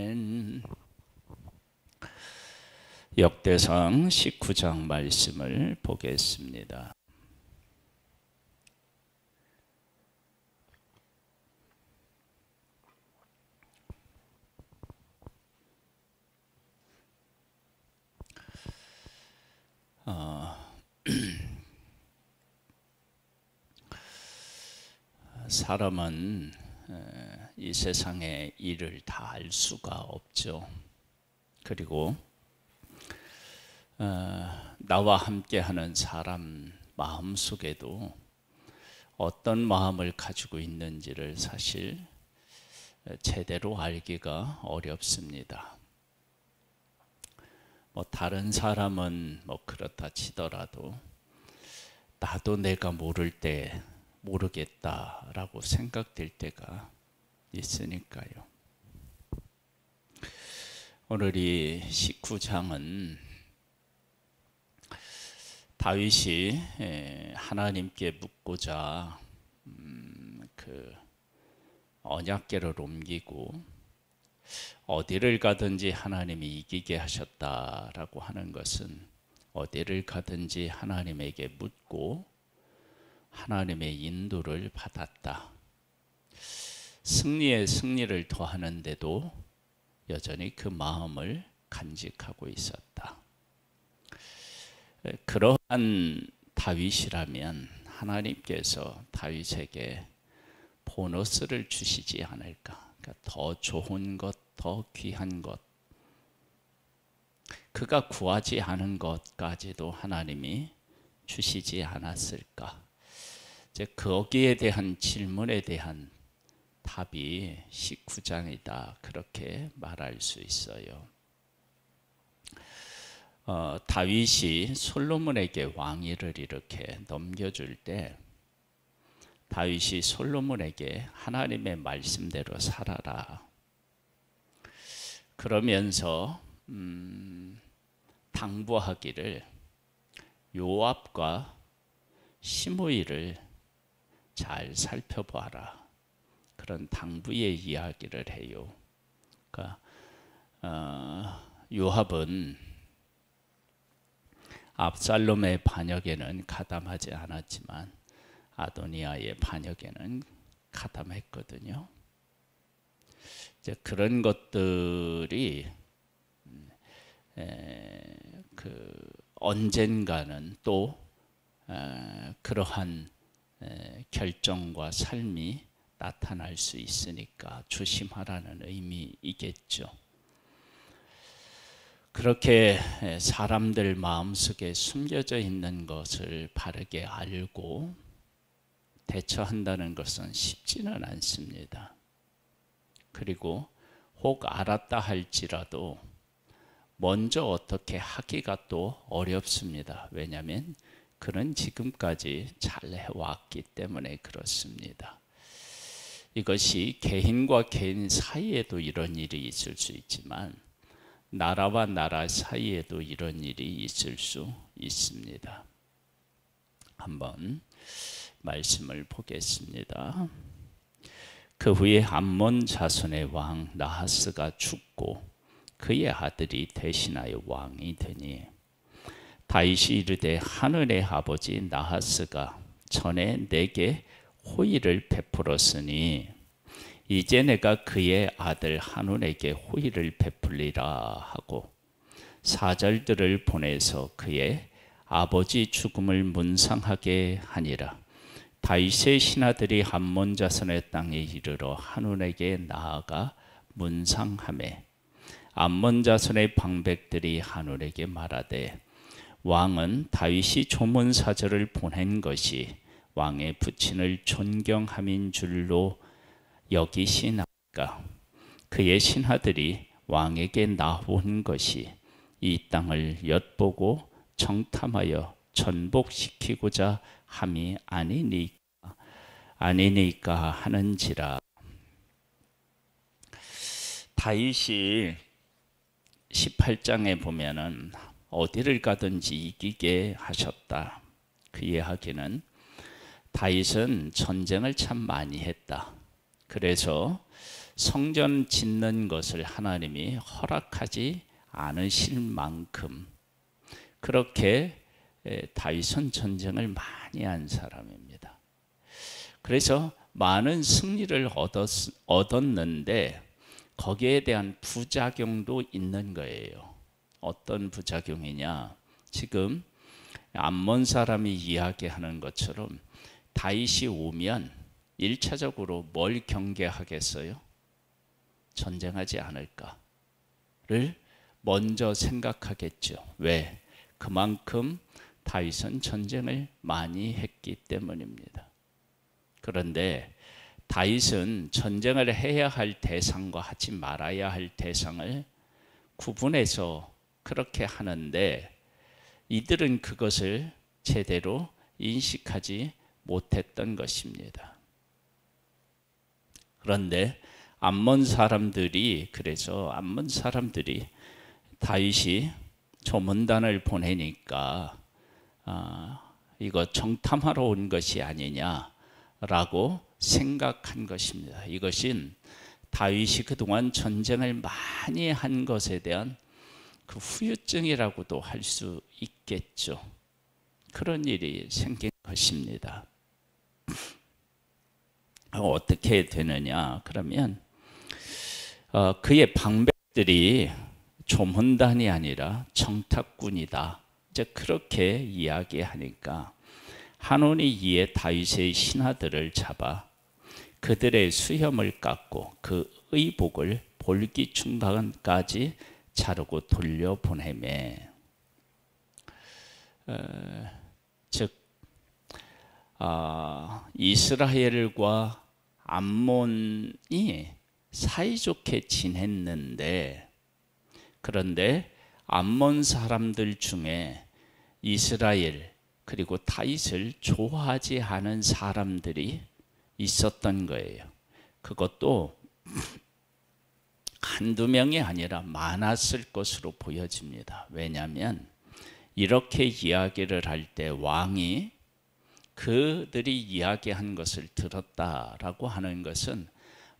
아멘. 역대상 19장 말씀을 보겠습니다. 사람은 이 세상의 일을 다 알 수가 없죠. 그리고 나와 함께하는 사람 마음속에도 어떤 마음을 가지고 있는지를 사실 제대로 알기가 어렵습니다. 다른 사람은 그렇다 치더라도 나도 내가 모를 때 모르겠다라고 생각될 때가 있으니까요. 오늘 이 19장은 다윗이 하나님께 묻고자 그 언약궤를 옮기고 어디를 가든지 하나님이 이기게 하셨다라고 하는 것은 어디를 가든지 하나님에게 묻고 하나님의 인도를 받았다. 승리에 승리를 더하는데도 여전히 그 마음을 간직하고 있었다. 그러한 다윗이라면 하나님께서 다윗에게 보너스를 주시지 않을까? 그러니까 더 좋은 것, 더 귀한 것, 그가 구하지 않은 것까지도 하나님이 주시지 않았을까? 이제 거기에 대한 질문에 대한 답이 19장이다. 그렇게 말할 수 있어요. 다윗이 솔로몬에게 왕위를 이렇게 넘겨줄 때 다윗이 솔로몬에게 하나님의 말씀대로 살아라. 그러면서 당부하기를 요압과 시므이를 잘 살펴봐라. 그런 당부의 이야기를 해요. 그러니까 요압은 압살롬의 반역에는 가담하지 않았지만 아도니아의 반역에는 가담했거든요. 이제 그런 것들이 언젠가는 또 그러한 결정과 삶이 나타날 수 있으니까 조심하라는 의미이겠죠. 그렇게 사람들 마음속에 숨겨져 있는 것을 바르게 알고 대처한다는 것은 쉽지는 않습니다. 그리고 혹 알았다 할지라도 먼저 어떻게 하기가 또 어렵습니다. 왜냐하면 그는 지금까지 잘 해왔기 때문에 그렇습니다. 이것이 개인과 개인 사이에도 이런 일이 있을 수 있지만 나라와 나라 사이에도 이런 일이 있을 수 있습니다. 한번 말씀을 보겠습니다. 그 후에 암몬 자손의 왕 나하스가 죽고 그의 아들이 대신하여 왕이 되니 다윗이 이르되 하늘의 아버지 나하스가 전에 내게 호의를 베풀었으니 이제 내가 그의 아들 한온에게 호의를 베풀리라 하고 사절들을 보내서 그의 아버지 죽음을 문상하게 하니라. 다윗의 신하들이 암몬 자손의 땅에 이르러 한온에게 나아가 문상하매 암몬 자손의 방백들이 한온에게 말하되 왕은 다윗이 조문 사절을 보낸 것이 왕의 부친을 존경함인 줄로 여기시나이까. 그의 신하들이 왕에게 나온 것이 이 땅을 엿보고 정탐하여 전복시키고자 함이 아니니까 하는지라. 다윗이 18장에 보면은 어디를 가든지 이기게 하셨다. 그 이야기는 다윗은 전쟁을 참 많이 했다. 그래서 성전 짓는 것을 하나님이 허락하지 않으실 만큼 그렇게 다윗은 전쟁을 많이 한 사람입니다. 그래서 많은 승리를 얻었는데 거기에 대한 부작용도 있는 거예요. 어떤 부작용이냐? 지금 암몬 사람이 이야기하는 것처럼 다윗이 오면 1차적으로 뭘 경계하겠어요? 전쟁하지 않을까를 먼저 생각하겠죠. 왜? 그만큼 다윗은 전쟁을 많이 했기 때문입니다. 그런데 다윗은 전쟁을 해야 할 대상과 하지 말아야 할 대상을 구분해서 그렇게 하는데 이들은 그것을 제대로 인식하지 못했던 것입니다. 그런데 암몬 사람들이 다윗이 조문단을 보내니까 이거 정탐하러 온 것이 아니냐라고 생각한 것입니다. 이것은 다윗이 그동안 전쟁을 많이 한 것에 대한 그 후유증이라고도 할 수 있겠죠. 그런 일이 생긴 것입니다. 어떻게 되느냐? 그러면 그의 방백들이 조문단이 아니라 정탐꾼이다. 이제 그렇게 이야기하니까 한온이 이에 다윗의 신하들을 잡아 그들의 수염을 깎고 그 의복을 볼기 중간까지 자르고 돌려보내매 즉 이스라엘과 암몬이 사이좋게 지냈는데 그런데 암몬 사람들 중에 이스라엘 그리고 다윗을 좋아하지 않은 사람들이 있었던 거예요. 그것도 한두 명이 아니라 많았을 것으로 보여집니다. 왜냐하면 이렇게 이야기를 할 때 왕이 그들이 이야기한 것을 들었다라고 하는 것은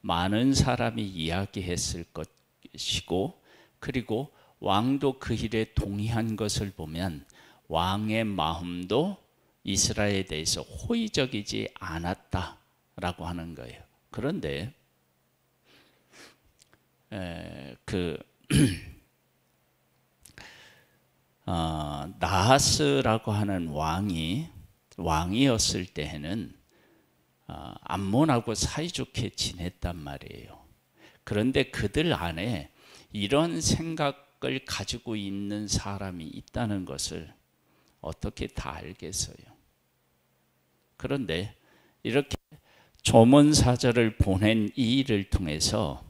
많은 사람이 이야기했을 것이고 그리고 왕도 그 일에 동의한 것을 보면 왕의 마음도 이스라엘에 대해서 호의적이지 않았다라고 하는 거예요. 그런데 나하스라고 하는 왕이었을 때에는 암몬하고 사이좋게 지냈단 말이에요. 그런데 그들 안에 이런 생각을 가지고 있는 사람이 있다는 것을 어떻게 다 알겠어요? 그런데 이렇게 조문사절을 보낸 이 일을 통해서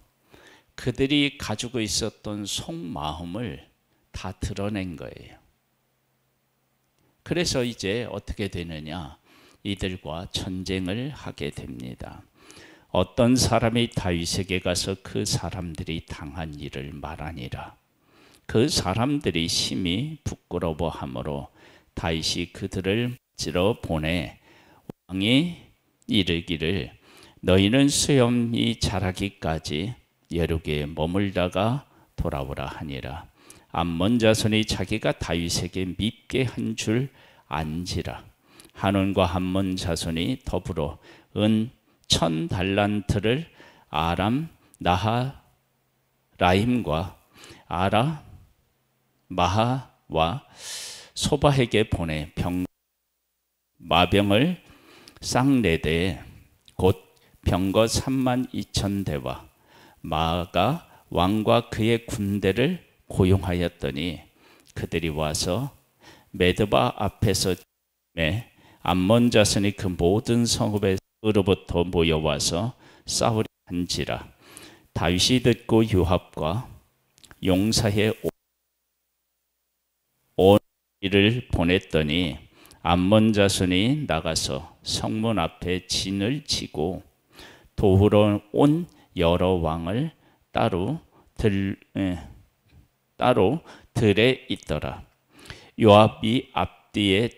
그들이 가지고 있었던 속마음을 다 드러낸 거예요. 그래서 이제 어떻게 되느냐? 이들과 전쟁을 하게 됩니다. 어떤 사람이 다윗에게 가서 그 사람들이 당한 일을 말하니라. 그 사람들이 심히 부끄러워하므로 다윗이 그들을 찔러 보내 왕이 이르기를 너희는 수염이 자라기까지 여루기에 머물다가 돌아오라 하니라. 암몬 자손이 자기가 다윗에게 밉게 한 줄 안지라. 한온과 암몬 자손이 더불어 은 1000달란트를 아람 나하라임과 아라 마하와 소바에게 보내 마병을 쌍네대에 곧 병거 32,000대와 마가 왕과 그의 군대를 고용하였더니 그들이 와서 메드바 앞에서 암몬 자손이 그 모든 성읍에로부터 모여와서 싸우려 한지라. 다윗이 듣고 요압과 용사의 온 일을 보냈더니 암몬 자손이 나가서 성문 앞에 진을 치고 도우러 온 여러 왕을 따로 들에 있더라. 요압이 앞뒤에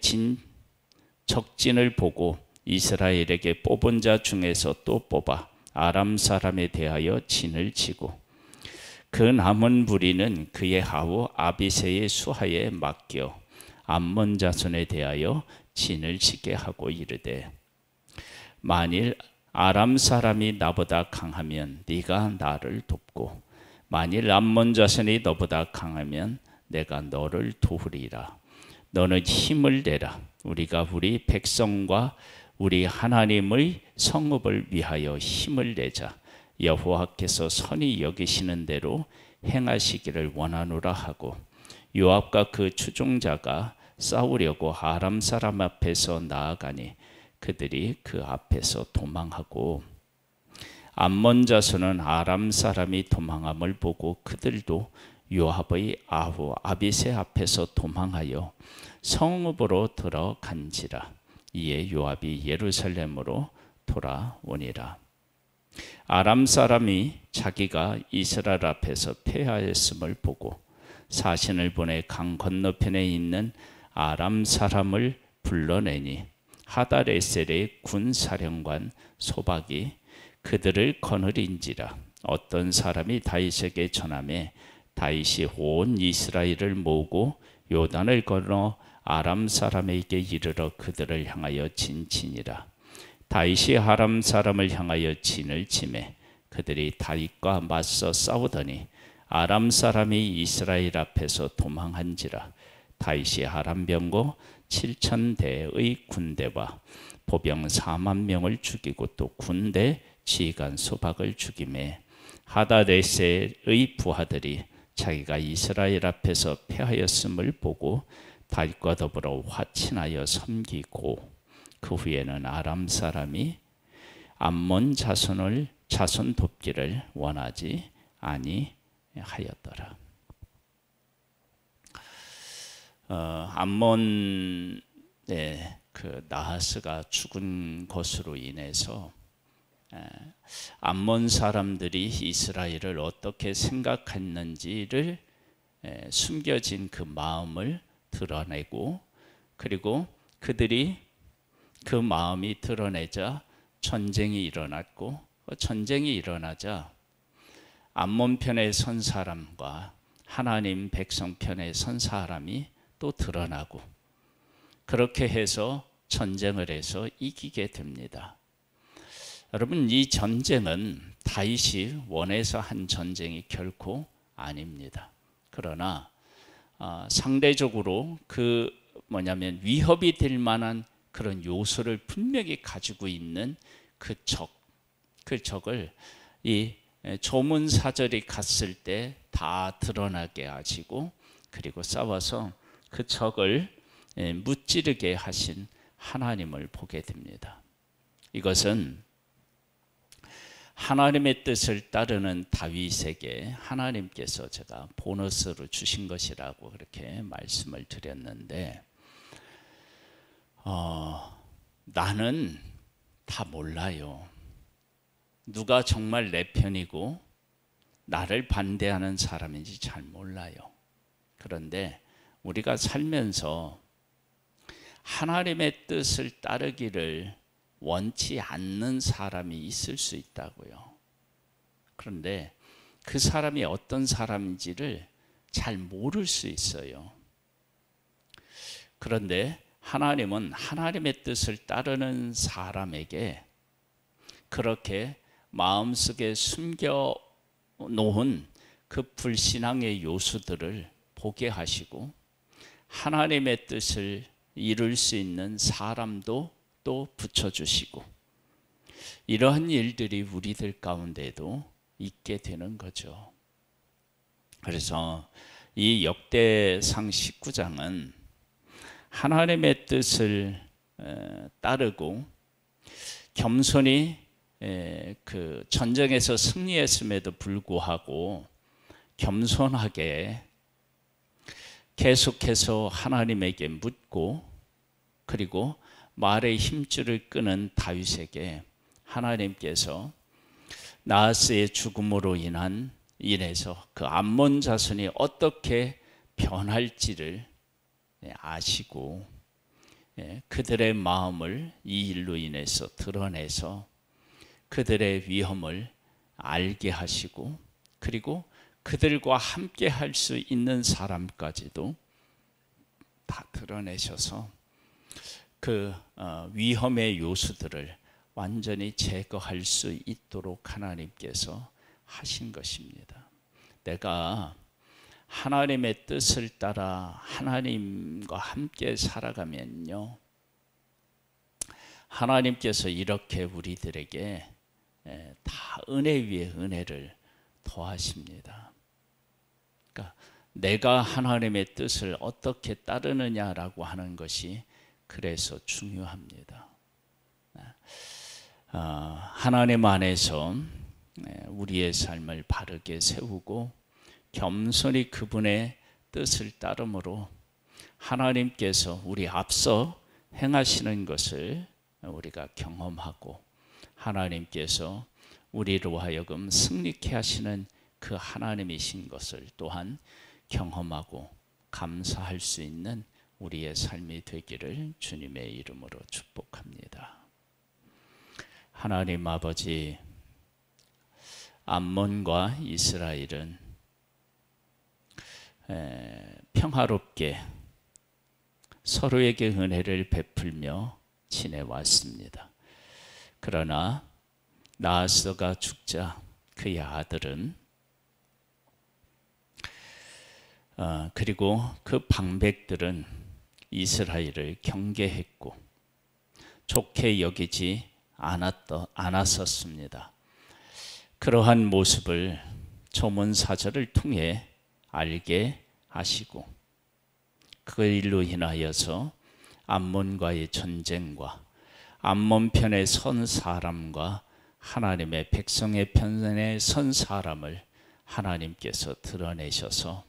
적진을 보고 이스라엘에게 뽑은 자 중에서 또 뽑아 아람 사람에 대하여 진을 치고 그 남은 부리는 그의 하우 아비새의 수하에 맡겨 암몬 자손에 대하여 진을 치게 하고 이르되 만일 아람 사람이 나보다 강하면 네가 나를 돕고 만일 암몬 자손이 너보다 강하면 내가 너를 도우리라. 너는 힘을 내라. 우리가 우리 백성과 우리 하나님의 성읍을 위하여 힘을 내자. 여호와께서 선히 여기시는 대로 행하시기를 원하노라 하고 요압과 그 추종자가 싸우려고 아람 사람 앞에서 나아가니 그들이 그 앞에서 도망하고 암몬 자손은 아람 사람이 도망함을 보고 그들도 요압의 아후 아비새 앞에서 도망하여 성읍으로 들어간지라. 이에 요압이 예루살렘으로 돌아오니라. 아람 사람이 자기가 이스라엘 앞에서 패하였음을 보고 사신을 보내 강 건너편에 있는 아람 사람을 불러내니 하다레셀의 군사령관 소박이 그들을 거느린지라. 어떤 사람이 다윗에게 전하매 다윗이 온 이스라엘을 모으고 요단을 건너 아람 사람에게 이르러 그들을 향하여 진치니라. 다윗이 아람 사람을 향하여 진을 치매 그들이 다윗과 맞서 싸우더니 아람 사람이 이스라엘 앞에서 도망한지라. 다윗이 아람 병거 7,000대의 군대와 보병 4만 명을 죽이고 또 군대 지휘관 소박을 죽이매 하다레셀의 부하들이 자기가 이스라엘 앞에서 패하였음을 보고 다윗과 더불어 화친하여 섬기고 그 후에는 아람 사람이 암몬 자손 돕기를 원하지 아니하였더라. 암몬의 그 나하스가 죽은 것으로 인해서 암몬 사람들이 이스라엘을 어떻게 생각했는지를 숨겨진 그 마음을 드러내고 그리고 그들이 그 마음이 드러내자 전쟁이 일어났고 전쟁이 일어나자 암몬 편에 선 사람과 하나님 백성 편에 선 사람이 또 드러나고 그렇게 해서 전쟁을 해서 이기게 됩니다. 여러분 이 전쟁은 다윗이 원해서 한 전쟁이 결코 아닙니다. 그러나 상대적으로 그 위협이 될 만한 그런 요소를 분명히 가지고 있는 그 적을 이 조문사절이 갔을 때 다 드러나게 하시고 그리고 싸워서 그 적을 무찌르게 하신 하나님을 보게 됩니다. 이것은 하나님의 뜻을 따르는 다윗에게 하나님께서 제가 보너스로 주신 것이라고 그렇게 말씀을 드렸는데 나는 다 몰라요. 누가 정말 내 편이고 나를 반대하는 사람인지 잘 몰라요. 그런데 우리가 살면서 하나님의 뜻을 따르기를 원치 않는 사람이 있을 수 있다고요. 그런데 그 사람이 어떤 사람인지를 잘 모를 수 있어요. 그런데 하나님은 하나님의 뜻을 따르는 사람에게 그렇게 마음속에 숨겨 놓은 그 불신앙의 요소들을 보게 하시고 하나님의 뜻을 이룰 수 있는 사람도 또 붙여주시고 이러한 일들이 우리들 가운데도 있게 되는 거죠. 그래서 이 역대상 19장은 하나님의 뜻을 따르고 겸손히 그 전쟁에서 승리했음에도 불구하고 겸손하게 계속해서 하나님에게 묻고 그리고 말의 힘줄을 끄는 다윗에게 하나님께서 나하스의 죽음으로 인해서 그 암몬 자손이 어떻게 변할지를 아시고 그들의 마음을 이 일로 인해서 드러내서 그들의 위험을 알게 하시고 그리고 그들과 함께 할 수 있는 사람까지도 다 드러내셔서 그 위험의 요소들을 완전히 제거할 수 있도록 하나님께서 하신 것입니다. 내가 하나님의 뜻을 따라 하나님과 함께 살아가면요, 하나님께서 이렇게 우리들에게 다 은혜 위에 은혜를 더하십니다. 그러니까 내가 하나님의 뜻을 어떻게 따르느냐라고 하는 것이 그래서 중요합니다. 하나님 안에서 우리의 삶을 바르게 세우고 겸손히 그분의 뜻을 따름으로 하나님께서 우리 앞서 행하시는 것을 우리가 경험하고 하나님께서 우리로 하여금 승리케 하시는 그 하나님이신 것을 또한 경험하고 감사할 수 있는 우리의 삶이 되기를 주님의 이름으로 축복합니다. 하나님 아버지, 암몬과 이스라엘은 평화롭게 서로에게 은혜를 베풀며 지내왔습니다. 그러나 나아서가 죽자 그의 아들은 그리고 그 방백들은 이스라엘을 경계했고 좋게 여기지 않았었습니다. 그러한 모습을 조문사절을 통해 알게 하시고 그 일로 인하여서 암몬과의 전쟁과 암몬 편에 선 사람과 하나님의 백성의 편에 선 사람을 하나님께서 드러내셔서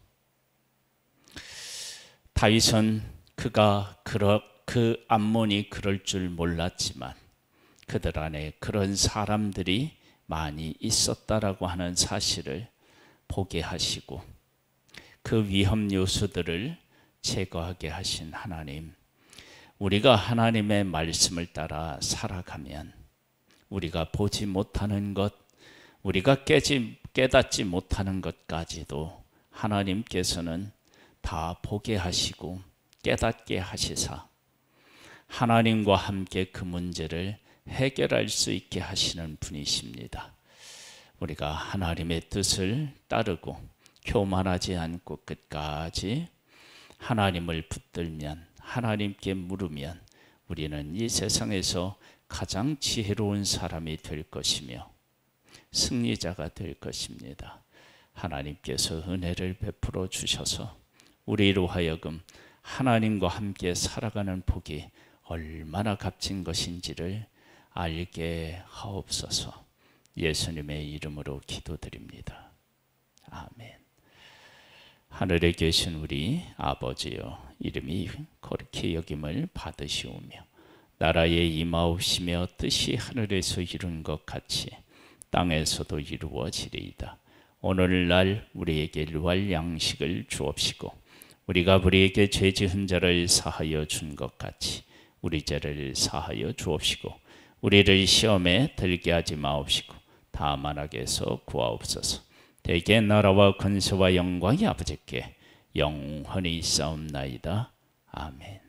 다윗은 그 암몬이 그럴 줄 몰랐지만 그들 안에 그런 사람들이 많이 있었다라고 하는 사실을 보게 하시고 그 위험 요소들을 제거하게 하신 하나님, 우리가 하나님의 말씀을 따라 살아가면 우리가 보지 못하는 것, 우리가 깨닫지 못하는 것까지도 하나님께서는 다 보게 하시고 깨닫게 하시사 하나님과 함께 그 문제를 해결할 수 있게 하시는 분이십니다. 우리가 하나님의 뜻을 따르고 교만하지 않고 끝까지 하나님을 붙들면, 하나님께 물으면 우리는 이 세상에서 가장 지혜로운 사람이 될 것이며 승리자가 될 것입니다. 하나님께서 은혜를 베풀어 주셔서 우리로 하여금 하나님과 함께 살아가는 복이 얼마나 값진 것인지를 알게 하옵소서. 예수님의 이름으로 기도드립니다. 아멘. 하늘에 계신 우리 아버지여, 이름이 거룩히 여김을 받으시오며 나라에 임하옵시며 뜻이 하늘에서 이룬 것 같이 땅에서도 이루어지리이다. 오늘날 우리에게 일용할 양식을 주옵시고 우리가 우리에게 죄 지은 자를 사하여 준 것 같이 우리 죄를 사하여 주옵시고 우리를 시험에 들게 하지 마옵시고 다만 악에서 구하옵소서. 대개 나라와 권세와 영광이 아버지께 영원히 있사옵나이다. 아멘.